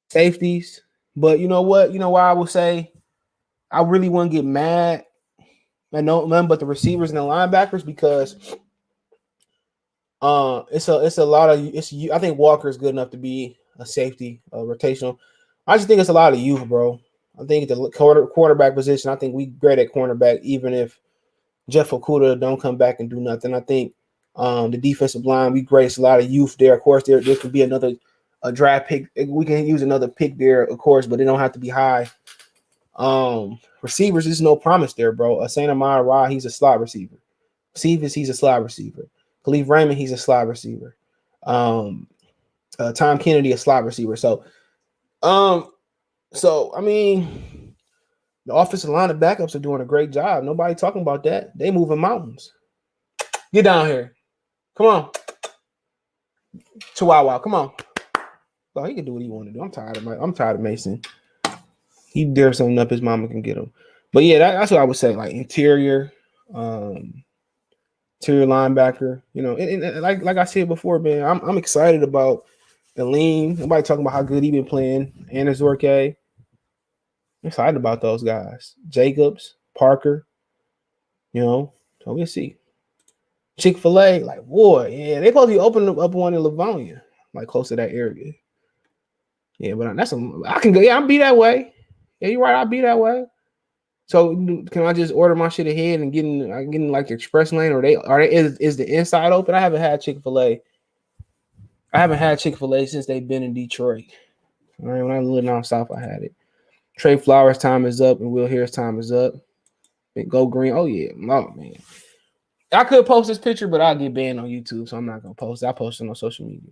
safeties. But you know what? You know why I would say I really wouldn't get mad. I know none but the receivers and the linebackers because it's a lot of I think Walker is good enough to be a safety, rotational. I just think it's a lot of youth, bro. I think the quarterback position. I think we great at cornerback, even if Jeff Okuda don't come back and do nothing. I think the defensive line, we grace a lot of youth there. Of course, there could be a draft pick. We can use another pick there, of course, but it don't have to be high. Receivers, there's no promise there, bro. Saint Amar Ra, he's a slot receiver. Cephas, he's a slot receiver. Khalif Raymond, he's a slot receiver. Tom Kennedy, a slot receiver. So I mean, the offensive line of backups are doing a great job. Nobody talking about that. They moving mountains. Get down here. Come on. Chihuahua, come on. Oh, he can do what he want to do. I'm tired of Mason. He dares something up, his mama can get him. But yeah, that's what I would say. Like interior linebacker. You know, and like I said before, man, I'm excited about the lean. Nobody talking about how good he been playing. Anna Zorke. I'm excited about those guys. Jacobs, Parker. You know, so we'll see. Chick-fil-A, like, boy, yeah, they supposed to be opening up one in Livonia, like close to that area. Yeah, but I can go. Yeah, I'll be that way. Yeah, you're right. I'll be that way. So can I just order my shit ahead and get in like the express lane, or is the inside open? I haven't had Chick-fil-A. I haven't had Chick-fil-A since they've been in Detroit. All right, when I lived down south, I had it. Trey Flowers' time is up, and Will Harris' time is up. And go green. Oh yeah, oh man. I could post this picture, but I'll get banned on YouTube, so I'm not gonna post it. I'll post it on social media.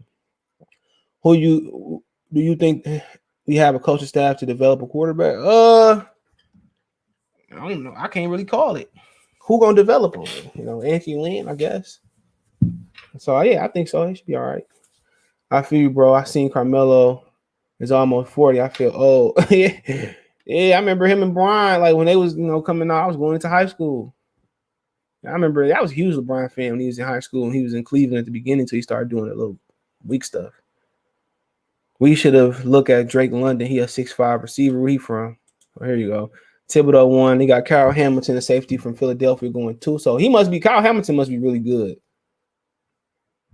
Do you think we have a coaching staff to develop a quarterback? I don't know. I can't really call it. Who gonna develop him? You know, Anthony Lynn, I guess. So yeah, I think so. He should be all right. I feel you, bro. I seen Carmelo is almost 40. I feel old. Yeah, I remember him and Brian, like when they was, coming out. I was going into high school. I remember that was a huge LeBron fan when he was in high school and he was in Cleveland at the beginning until he started doing that little weak stuff. We should have looked at Drake London. He a 6'5" receiver. Where he from? Oh, here you go. Thibodeau 1. They got Kyle Hamilton, a safety from Philadelphia, going 2. So Kyle Hamilton must be really good.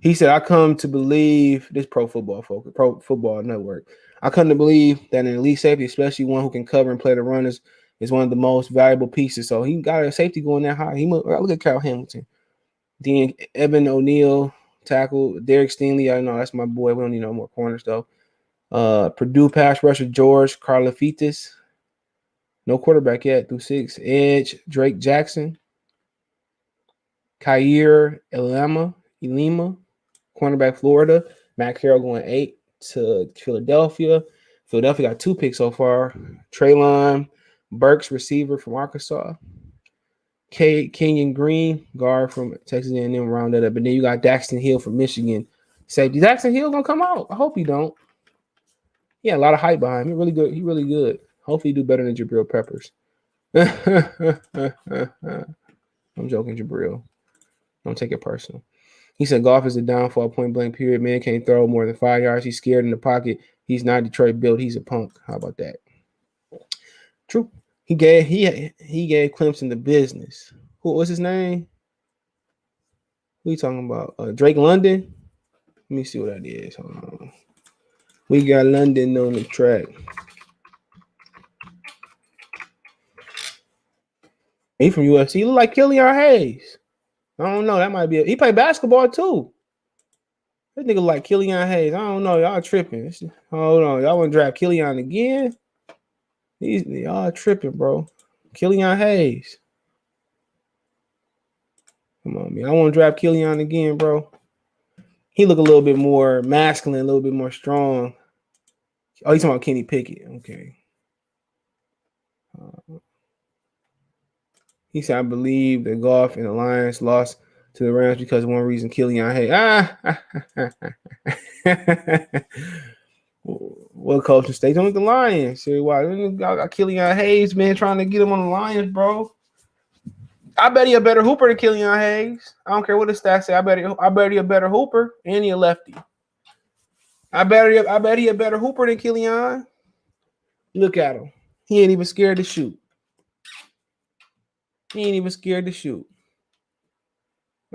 He said, I come to believe, this Pro Football Network, I come to believe that an elite safety, especially one who can cover and play the runners, is one of the most valuable pieces. So he got a safety going that high. Look at Kyle Hamilton. Then Evan O'Neal, tackle. Derek Stingley, I know that's my boy. We don't need no more corners, though. Purdue pass rusher George Karlaftis. No quarterback yet, through 6. Edge, Drake Jackson. Khair Elima, cornerback Florida. Matt Carroll going 8 to Philadelphia. Philadelphia got 2 picks so far. Traylon Burks, receiver from Arkansas. Kenyon Green, guard from Texas A&M, round that up. And then you got Daxton Hill from Michigan. Safety. Daxton Hill gonna come out. I hope he don't. Yeah, a lot of hype behind him. He really good. He really good. Hopefully, he do better than Jabril Peppers. I'm joking, Jabril. Don't take it personal. He said Goff is a downfall, point blank, period. Man can't throw more than 5 yards. He's scared in the pocket. He's not Detroit built. He's a punk. How about that? True. He gave Clemson the business. What's his name? Who you talking about? Drake London? Let me see what that is. Hold on. We got London on the track. He from UFC. He look like Killian Hayes. I don't know. That might be he played basketball too. This nigga like Killian Hayes. I don't know. Y'all tripping. Hold on. Y'all want to draft Killian again? Y'all tripping, bro. Killian Hayes. Come on, man. I want to draft Killian again, bro. He look a little bit more masculine, a little bit more strong. Oh, he's talking about Kenny Pickett. Okay. He said, I believe that Goff and the Lions lost to the Rams because of one reason, Killian Hayes. What coach stays on with the Lions? See why? I got Killian Hayes, man, trying to get him on the Lions, bro. I bet he a better hooper than Killian Hayes. I don't care what the stats say. I bet he a better hooper and he a lefty. I bet he a better hooper than Killian. Look at him. He ain't even scared to shoot.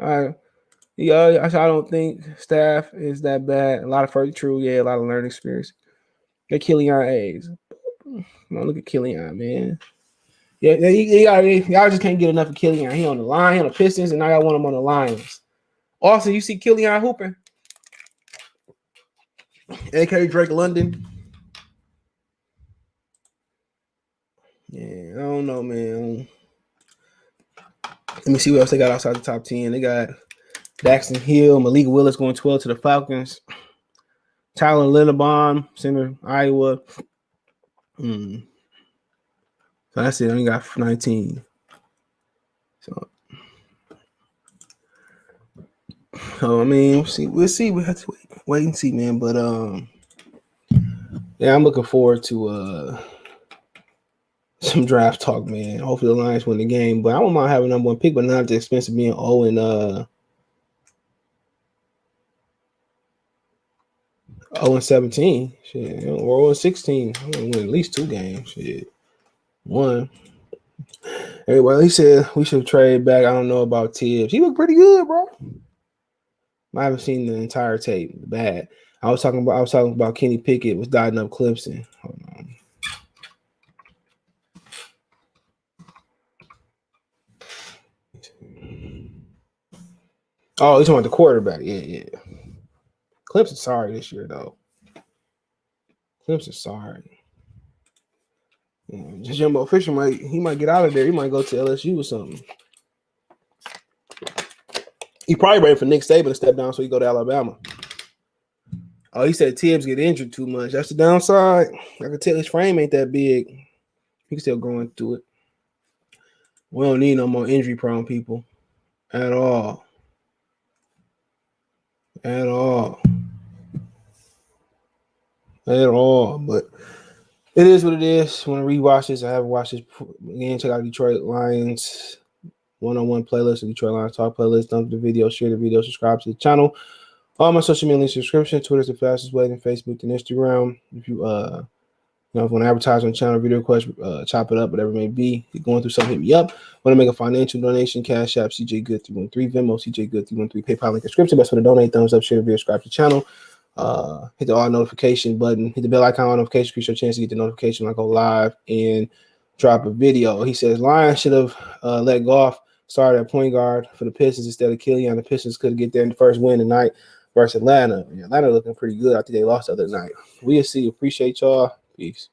I don't think staff is that bad. A lot of first true, yeah, a lot of learning experience. Get Killian Hayes. Look at Killian, man. Yeah, y'all just can't get enough of Killian. He on the line, he on the Pistons, and now y'all want him on the Lions. Also, you see Killian hooping. AK Drake London. Yeah, I don't know, man. Let me see what else they got outside the top 10. They got Daxton Hill, Malik Willis going 12 to the Falcons. Tyler Linderbaum, center, Iowa. So that's it. I only got 19. So I mean, we'll see. We have to wait and see, man. But yeah, I'm looking forward to some draft talk, man. Hopefully the Lions win the game. But I don't mind having number 1 pick, but not at the expense of being 0 and 17. Shit, or 0 and 16. I'm gonna win at least 2 games. Shit. 1. Anyway, he said we should trade back. I don't know about Tibbs. He looked pretty good, bro. I haven't seen the entire tape. Bad. I was talking about Kenny Pickett was dotting up Clemson. Hold on. Oh, he's talking about the quarterback. Yeah. Clemson sorry this year though. Clemson sorry. Yeah, just Jimbo Fisher might get out of there. He might go to LSU or something. He probably ready for Nick Saban to step down so he go to Alabama. Oh, he said Tibbs get injured too much. That's the downside. I can tell his frame ain't that big. He can still grow into it. We don't need no more injury-prone people at all. But it is what it is. Want to rewatch this? I haven't watched this again. Check out Detroit Lions one-on-one playlist, the Detroit Lions Talk playlist. Dump the video, share the video, subscribe to the channel. All my social media subscription. Twitter's the fastest way, than Facebook and Instagram. If you if you want to advertise on the channel, video request, chop it up, whatever it may be. If you're going through something, hit me up. Want to make a financial donation? Cash App, CJ Good 313, Venmo, CJ Good 313, PayPal link description. Best way to donate. Thumbs up, share the video, subscribe to the channel. Hit the all notification button. Hit the bell icon on notification. Increase your chance to get the notification when I go live and drop a video. He says Lions should have let Goff start at point guard for the Pistons instead of Killian. The Pistons could get there in the first win tonight versus Atlanta. Atlanta looking pretty good. I think they lost the other night. We'll see. Appreciate y'all. Peace.